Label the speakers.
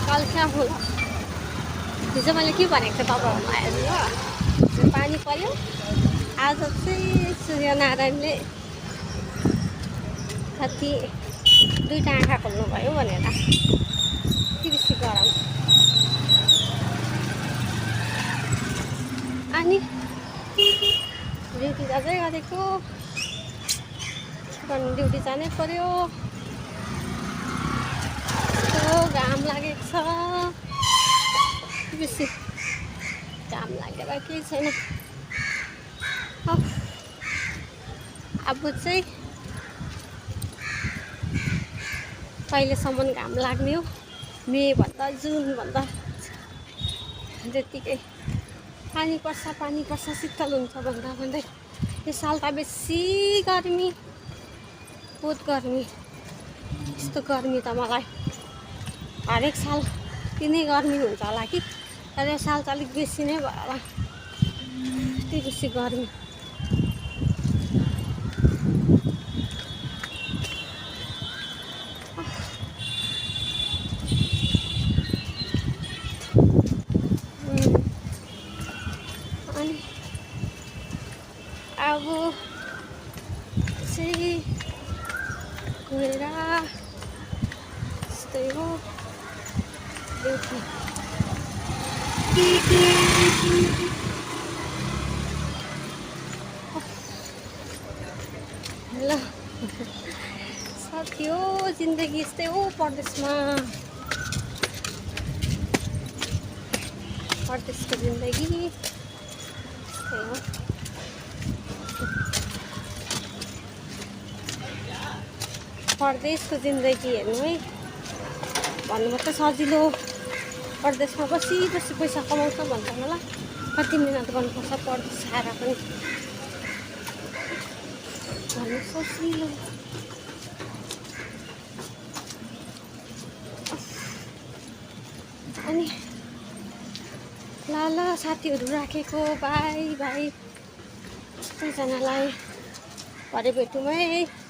Speaker 1: कल्छा होला हिजो मैले के भनेको थिएँ तपाईँहरूलाई हेर्नु हो हिजो पानी पर्यो आज चाहिँ सूर्यनारायणले कति दुईटा आँखा खोल्नुभयो भनेर यति बेसी गरम अनि ड्युटी जाँदै गरेको ड्युटी जानै पर्यो घाम लागेको छ बेसी घाम लागेर केही छैन अब चाहिँ कहिलेसम्म घाम लाग्ने हो मे भन्दा जुन भन्दा त्यत्तिकै पानी पर्छ शीतल हुन्छ भन्दा भन्दै यो साल त बेसी गर्मी बहुत गर्मी यस्तो गर्मी त मलाई हरेक साल किनै गर्मी हुन्छ होला कि तर यो साल त अलिक बेसी नै भयो होला यति बेसी गर्मी अनि अब चाहिँ गएर यस्तै हो ड्युटी ल साथी हो जिन्दगी यस्तै हो परदेशमा परदेशको जिन्दगी यस्तै हो परदेशको जिन्दगी हेर्नु है भन्नु मात्रै सजिलो परदेशमा बसी पैसा कमाउँछ भन्छ होला कति मिहिनेत गर्नुपर्छ परदेश आएर पनि भन्नु सजिलो अनि ल साथीहरू राखेको बाई सबैजनालाई भरे भेटौँ है।